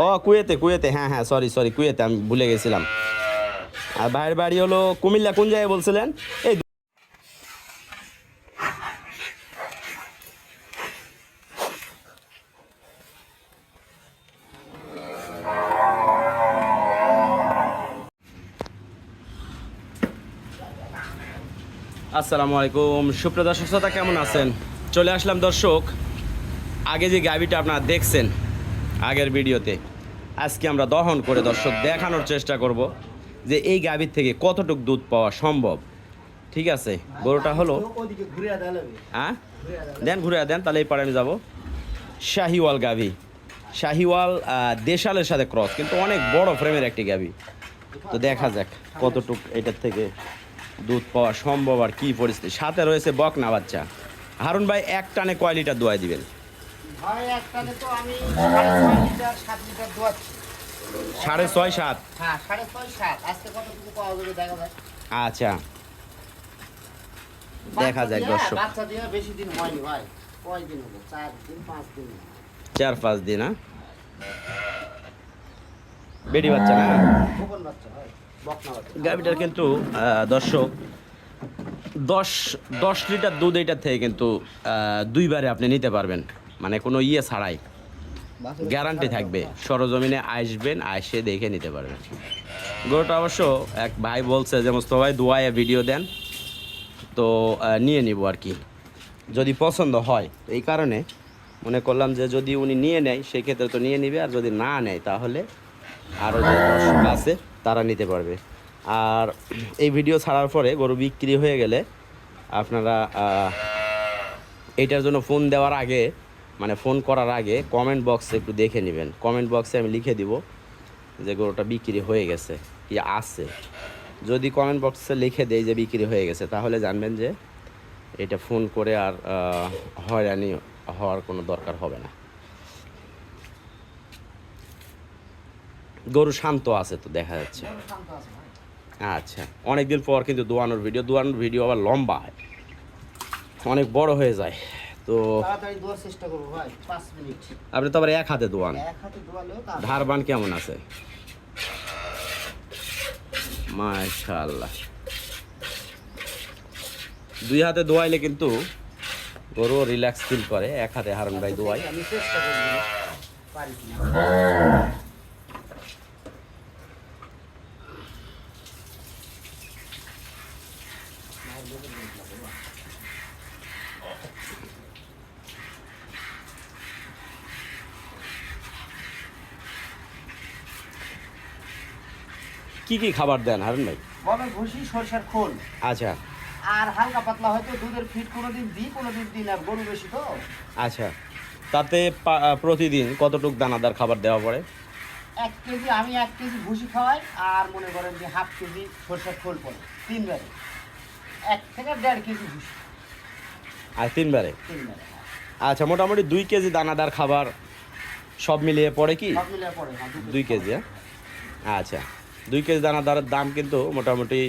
ও কুয়েতে কুয়েতে, হ্যাঁ হ্যাঁ, সরি সরি, কুয়েতে, আমি ভুলে গেছিলাম। আর ভাইয়ের বাড়ি হলো কুমিল্লা। কোন জায়গায় বলছিলেন? এই আসসালামু আলাইকুম সুপ্রিয় দর্শক শ্রোতা, কেমন আছেন? চলে আসলাম দর্শক, আগে যে গাভীটা আপনারা দেখছেন আগের ভিডিওতে, আজকে আমরা দহন করে দর্শক দেখানোর চেষ্টা করব যে এই গাভীর থেকে কতটুক দুধ পাওয়া সম্ভব। ঠিক আছে, গরুটা হলো, হ্যাঁ দেন ঘুরে দেন, তাহলে এই পারে আমি যাবো। শাহিওয়াল গাভী, শাহিওয়াল দেশালের সাথে ক্রস, কিন্তু অনেক বড় ফ্রেমের একটি গাভী। তো দেখা যাক কতটুক এটার থেকে দুধ পাওয়া সম্ভব আর কি পরিস্থিতি। সাথে রয়েছে বকনা বাচ্চা। হারুন ভাই, এক টানে কয় লিটার দোয়াই দিবেন? ভাই এক টানে তো আমি 6.5 লিটার 7 লিটার দোয়াচ্ছি। 6.5 7? হ্যাঁ 6.5 7। আজকে কতটুকু পাওয়া যাবে দেখা যাক। আচ্ছা, দেখা যাক দর্শক। বাচ্চা দিয়ে বেশি দিন হয়নি ভাই। কয় দিন হলো? 4 দিন 5 দিন। 4-5 দিন। হ্যাঁ, বেডি বাচ্চা না, গোপন বাচ্চা ভাই, বকনা বাচ্চা। গাভিটার কিন্তু দর্শক 10 লিটার দুধ এইটার থেকে কিন্তু দুইবারে আপনি নিতে পারবেন, মানে কোনো ইয়ে ছাড়াই, গ্যারান্টি থাকবে। সরজমিনে আসবেন, এসে দেখে নিতে পারবেন। গরুটা অবশ্য এক ভাই বলছে যে মোস্তফা ভাই দোয়ায় ভিডিও দেন, তো নিয়ে নিব আর কি, যদি পছন্দ হয়। এই কারণে মনে করলাম যে যদি উনি নিয়ে নেয় সেক্ষেত্রে তো নিয়ে নিবে, আর যদি না নেয় তাহলে আরও যে দর্শক আছে তারা নিতে পারবে। আর এই ভিডিও ছাড়ার পরে গরু বিক্রি হয়ে গেলে আপনারা এইটার জন্য ফোন দেওয়ার আগে, মানে ফোন করার আগে কমেন্ট বক্সে একটু দেখে নেবেন। কমেন্ট বক্সে আমি লিখে দিব যে গরুটা বিক্রি হয়ে গেছে কি আছে। যদি কমেন্ট বক্সে লিখে দেয় যে বিক্রি হয়ে গেছে, তাহলে জানবেন যে এটা ফোন করে আর হয়রানি হওয়ার কোনো দরকার হবে না। গরু শান্ত আছে তো দেখা যাচ্ছে। আচ্ছা, অনেকদিন পর কিন্তু দোয়ানোর ভিডিও আবার লম্বা হয়, অনেক বড় হয়ে যায়। তো তাড়াতাড়ি দোয়ার চেষ্টা করব ভাই, 5 মিনিট। আপনি তো আবার এক হাতে দোয়ান, এক হাতে দোয়ালেও ধারবান কেমন আছে? মাশাআল্লাহ, দুই হাতে দোয়াইলে কিন্তু গরু রিল্যাক্স ফিল করে। এক হাতে হারুন ভাই দোয়াই। আমি চেষ্টা করব পারি কিনা। কি কি খাবার দেন হারুন ভাই? গমের ভুসি, সরষের খোল, আচ্ছা আর হালকা পাতলা হয়তো দুধের ফিট কোনোদিন দিই, কোনোদিন দিই না। গরু বেশি তো। আচ্ছা, তাতে প্রতিদিন কতটুক দানাদার খাবার দেওয়া পড়ে? 1 কেজি, আমি 1 কেজি ভুসি খাওয়াই, আর মনে করেন যে হাফ কেজি সরষের খোল পড়ে 3 বারে। 1 থেকে 1.5 কেজি ভুসি আর 3 বারে? 3 বারে। আচ্ছা, মোটামুটি 2 কেজি দানাদার খাবার সব মিলিয়ে পড়ে কি? সব মিলিয়ে পড়ে 2 কেজি। হ্যাঁ, আচ্ছা, 2 কেজি দানাদারের দাম কিন্তু মোটামুটি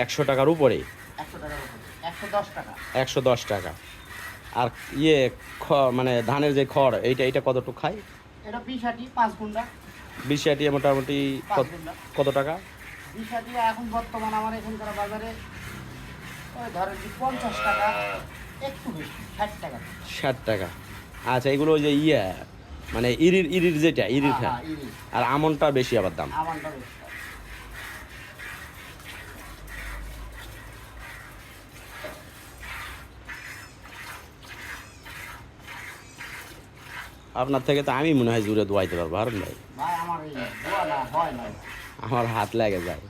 100 টাকার উপরেই। 100 টাকার উপরে, 110 টাকা। 110 টাকা। আর ইয়ে মানে ধানের যে খড়, এইটা কতটুকু খায়? এটা 20 আটি 5 গুন্ডা। 20 আটি মোটামুটি 5 গুন্ডা কত টাকা? 20 আটি এখন বর্তমান আমার এখানকার বাজারে ওই ধরেন যে 50 টাকা, একটু বেশি 60 টাকা। 60 টাকা। আচ্ছা, এগুলো ওই যে মানে ইরির যেটা ইরিটা, হ্যাঁ, ইরি আর আমনটা বেশি আবার দাম। আমারটা বেশি। আপনার থেকে তো আমি মনে হয় জুড়ে দোয়াইতে পারবো হারুন ভাই। ভাই আমার এই দোয়া না হয় না। আমার হাত লেগে যায়,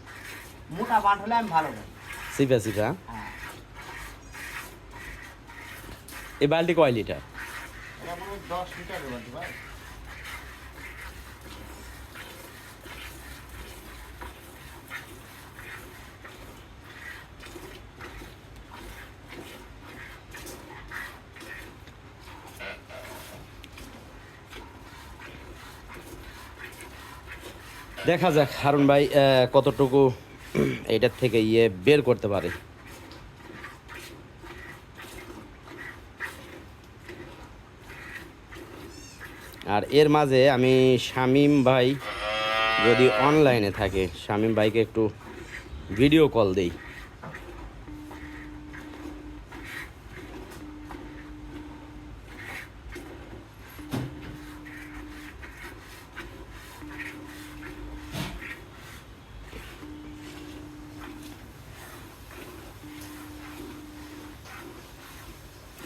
মোটা বাট হলে আমি ভালো করি। Cepa cepa. হ্যাঁ, এই বালতি কয় লিটার? এটা মনে হয় 10 লিটার হবে ভাই। দেখা যাক হারুন ভাই কতটুকু এটার থেকে বের করতে পারে। আর এর মাঝে আমি শামীম ভাই যদি অনলাইনে থাকে শামীম ভাইকে একটু ভিডিও কল দেই।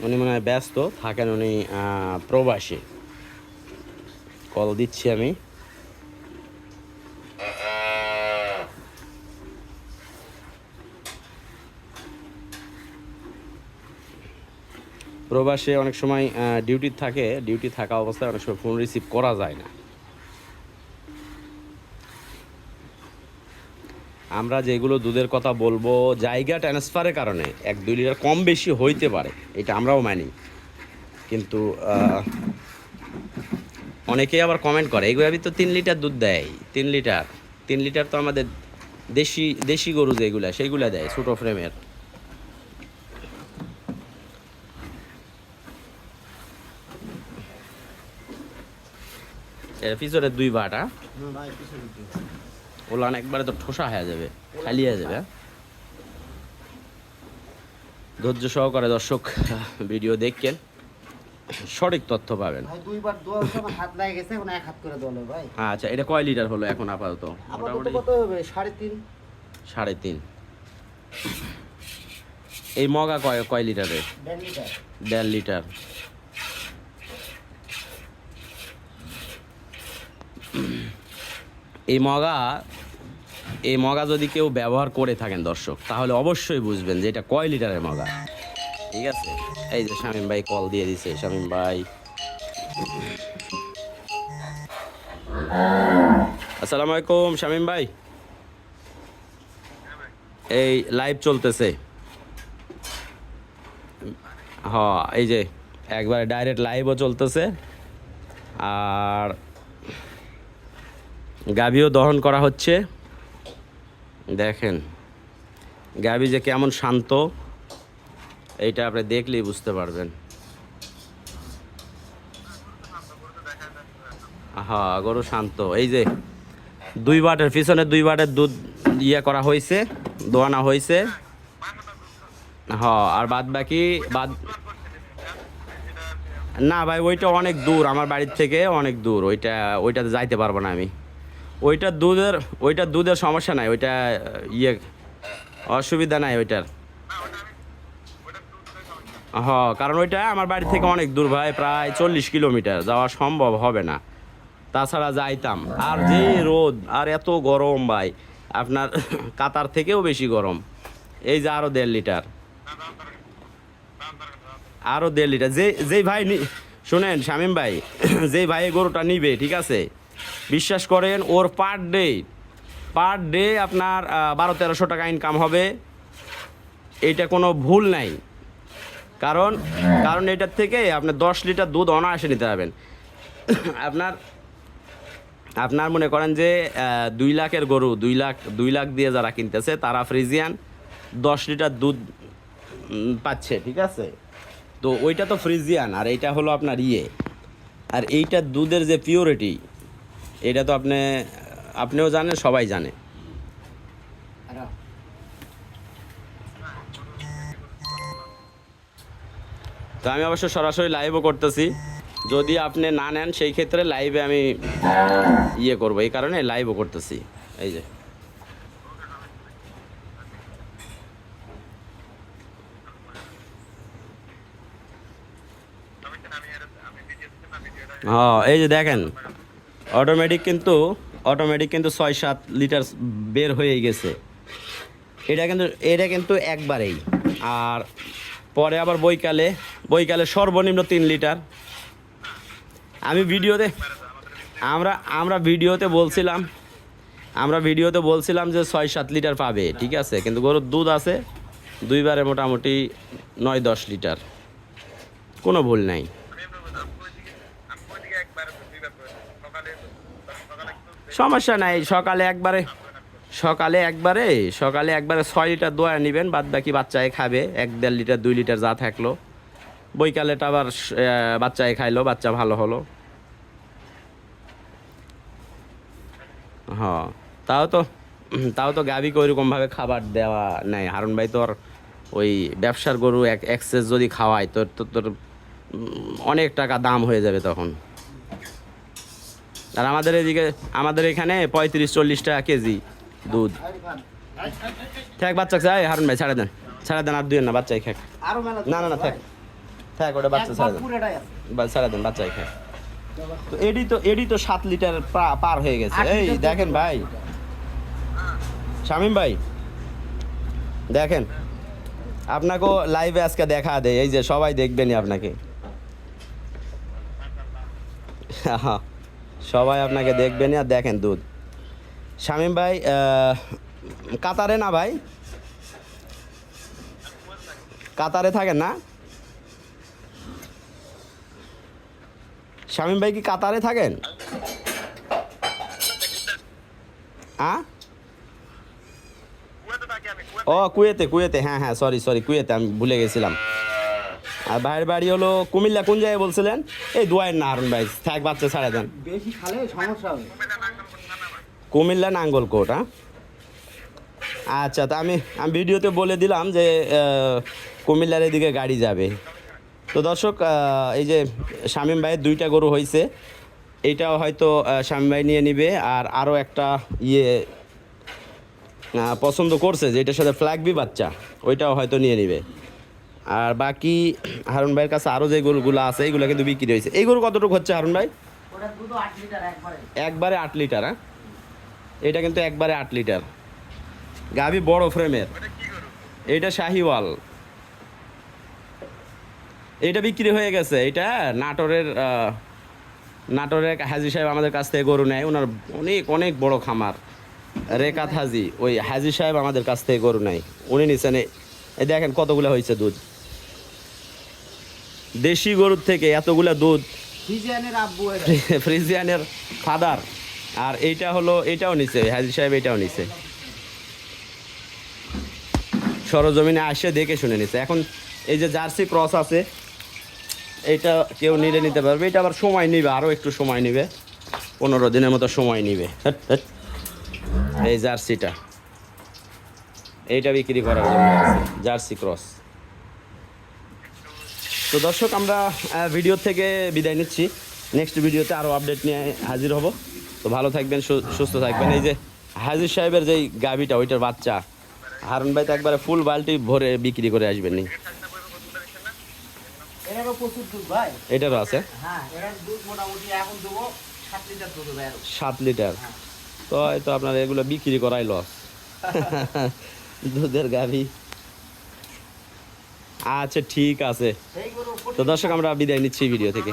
উনি মনে হয় ব্যস্ত থাকেন, উনি প্রবাসী। কল দিচ্ছি আমি। প্রবাসে অনেক সময় ডিউটি থাকে, ডিউটি থাকা অবস্থায় অনেক সময় ফোন রিসিভ করা যায় না। আমরা যেগুলো দুধের কথা বলবো জায়গা ট্রান্সফারের কারণে 1-2 লিটার কম বেশি হইতে পারে, এটা আমরাও মানি। কিন্তু অনেকেই আবার কমেন্ট করে এই গাভী তো 3 লিটার দুধ দেয়, 3 লিটার তো আমাদের দেশি গরু যেগুলা সেইগুলা দেয় ছোটো ফ্রেমের। এর পিছনে 2 বাটা ওলান একবারে তো ঠোসা হয়ে যাবে, খালি হয়ে যাবে। ধৈর্য সহকারে দর্শক ভিডিও দেখেন, সঠিক তথ্য পাবেন। ভাই 2 বার দোয়ার সময় হাত লাগে গেছে, এখন 1 হাত করে দোলে ভাই। আচ্ছা, এটা কয় লিটার হলো এখন আপাতত? মোটামুটি কত হবে? 3.5। 3.5। এই মগা কয় লিটারের? 1.5 লিটার। 1.5 লিটার। এই মগা যদি কেউ ব্যবহার করে থাকেন দর্শক, তাহলে অবশ্যই বুঝবেন যে এটা কয় লিটারের মগা। ঠিক আছে, এই যে শামীম ভাই কল দিয়ে দিছে। শামীম ভাই, আসসালামু আলাইকুম। শামীম ভাই, এই লাইভ চলতেছে। হ্যাঁ, এই যে একবারে ডাইরেক্ট লাইভও চলতেছে, আর গাভীও দহন করা হচ্ছে। দেখেন গাভী যে কেমন শান্ত, এইটা আপনি দেখলেই বুঝতে পারবেন। হ্যাঁ, গরু শান্ত। এই যে 2 বাটের পিছনে 2 বাটের দুধ করা হয়েছে, দোয়ানো হয়েছে। হ্যাঁ, আর বাদ বাকি না ভাই, ওইটা অনেক দূর আমার বাড়ির থেকে, অনেক দূর। ওইটাতে যাইতে পারবো না আমি। ওইটা দুধের সমস্যা নাই, ওইটা অসুবিধা নাই ওইটার। হ্যাঁ, কারণ ওইটা আমার বাড়ি থেকে অনেক দূর ভাই, প্রায় 40 কিলোমিটার, যাওয়া সম্ভব হবে না। তাছাড়া যাইতাম, আর যে রোদ আর এত গরম ভাই, আপনার কাতার থেকেও বেশি গরম। এই যে আরও 1.5 লিটার, আরও 1.5 লিটার। যেই ভাই শোনেন শামীম ভাই, যেই ভাই এই গরুটা নিবে, ঠিক আছে, বিশ্বাস করেন ওর পার ডে আপনার 1200-1300 টাকা ইনকাম হবে, এইটা কোনো ভুল নাই। কারণ এটার থেকে আপনার 10 লিটার দুধ অনায়াসে নিতে পারবেন। আপনার মনে করেন যে 2 লাখের গরু, 2 লাখ দিয়ে যারা কিনতেছে তারা ফ্রিজিয়ান 10 লিটার দুধ পাচ্ছে, ঠিক আছে। তো ওইটা তো ফ্রিজিয়ান, আর এইটা হলো আপনার আর এইটার দুধের যে পিওরিটি, এটা তো আপনিও জানেন, সবাই জানে। তো আমি অবশ্য সরাসরি লাইভও করতেছি, যদি আপনি না নেন সেই ক্ষেত্রে লাইভে আমি করবো, এই কারণে লাইভও করতেছি। এই যে হ্যাঁ, এই যে দেখেন অটোমেটিক কিন্তু 6-7 লিটার বের হয়ে গেছে। এটা কিন্তু একবারেই। আর পরে আবার বৈকালে সর্বনিম্ন 3 লিটার। আমি ভিডিওতে আমরা ভিডিওতে বলছিলাম যে 6-7 লিটার পাবে, ঠিক আছে, কিন্তু গরুর দুধ আছে 2 বারে মোটামুটি 9-10 লিটার, কোনো ভুল নাই। সমস্যা নাই, সকালে একবারে 6 লিটার দোয়া নেবেন, বাদ বাকি বাচ্চায় খাবে, 1-1.5 লিটার 2 লিটার যা থাকলো। বৈকালেটা আবার বাচ্চায় খাইলো, বাচ্চা ভালো হলো। হ্যাঁ, তাও তো গাভীকে ওইরকমভাবে খাবার দেওয়া নাই। হারুন ভাই তোর ওই ব্যবসার গরু এক্সেস যদি খাওয়ায় তোর অনেক টাকা দাম হয়ে যাবে তখন। আর আমাদের এখানে 35-40 টাকা কেজি দুধ। থাক বাচ্চা চাই, হারুন ভাই ছাড়ে দেন আর দুই না, বাচ্চাই খাক। আরো মেলা না থাক ওটা বাচ্চা ছাড়ে দেন, পুরোটাই আছে। ছাড়ে দেন, বাচ্চাই খাক। তো এডি তো 7 লিটার পার হয়ে গেছে। 8 এই লিটার দেখেন ভাই, শামীম ভাই দেখেন, আপনাকেও লাইভে আজকে দেখা দেয়, এই যে সবাই দেখবেনই আপনাকে। সবাই আপনাকে দেখবেনই। আর দেখেন দুধ, শামীম ভাই কাতারে না ভাই, কাতারে থাকেন না? শামীম ভাই কি কাতারে থাকেন? ও কুয়েতে, হ্যাঁ সরি কুয়েতে, আমি ভুলে গেছিলাম। আর ভাইয়ের বাড়ি হলো কুমিল্লা। কোন জায়গায় বলছিলেন? এই দুয়ার না, হারুন ভাই থাক, বাচ্চা ছাড়ে দেন। বেশি খালে সমস্যা হবে। কুমিল্লা নাঙ্গলকোট। আচ্ছা, তা আমি ভিডিওতে বলে দিলাম যে কুমিল্লার এদিকে গাড়ি যাবে। তো দর্শক, এই যে শামীম ভাইয়ের 2টা গরু হয়েছে, এইটাও হয়তো শামীম ভাই নিয়ে নিবে। আর আরও একটা পছন্দ করছে যে এটার সাথে ফ্ল্যাগবি বাচ্চা, ওইটাও হয়তো নিয়ে নিবে। আর বাকি হারুন ভাইয়ের কাছে আরও যে গরুগুলো আছে এইগুলো কিন্তু বিক্রি হয়েছে। এই গরু কতটুকু হচ্ছে হারুন ভাই? ওটা দুধ 8 লিটার একবারে। একবারে 8 লিটার। এটা কিন্তু একবারে 8 লিটার। গাভী বড় ফ্রেমের। এইটা শাহিওয়াল। এইটা বিক্রি হয়ে গেছে। এটা নাটোরের হাজি সাহেব আমাদের কাছ থেকে গরু নেয়। ওনার অনেক বড় খামার, রেকাত হাজি। ওই হাজি সাহেব আমাদের কাছ থেকে গরু নেয়, উনি নিচ্ছেন। এই দেখেন কতগুলো হয়েছে দুধ। দেশি গরুর থেকে এতগুলা দুধ। ফ্রিজিয়ানের আব্বু, ফ্রিজিয়ানের ফাদার। আর এইটাও নিছে হাজি সাহেব, এটাও নিছে। সরজমিনে আসে দেখে শুনে নিছে। এখন এই যে জার্সি ক্রস আছে, এইটা কেউ নিতে পারবে। এটা আবার সময় নিবে, আরও একটু সময় নিবে, 15 দিনের মতো সময় নিবে। এই জার্সিটা, এইটা বিক্রি করার জন্য আছে, জার্সি ক্রস। তো দর্শক, আমরা ভিডিও থেকে বিদায় নিচ্ছি। নেক্সট ভিডিওতে আরও আপডেট নিয়ে হাজির হব। তো ভালো থাকবেন, সুস্থ থাকবেন। এই যে হাজির সাহেবের যেই গাভীটা, ওইটার বাচ্চা হারুন ভাই তো একবারে ফুল বালতি ভরে বিক্রি করে আসবেন নি। এটারও প্রচুর দুধ ভাই। এটারও আছে। হ্যাঁ, এটার দুধ মোটামুটি এখন দেবো 7 লিটার দুধ হবে। 7 লিটার। তো হয়তো আপনার এগুলো বিক্রি করাই লস। দুধের গাভী। আচ্ছা ঠিক আছে। তো দর্শক, আমরা বিদায় নিচ্ছি ভিডিও থেকে।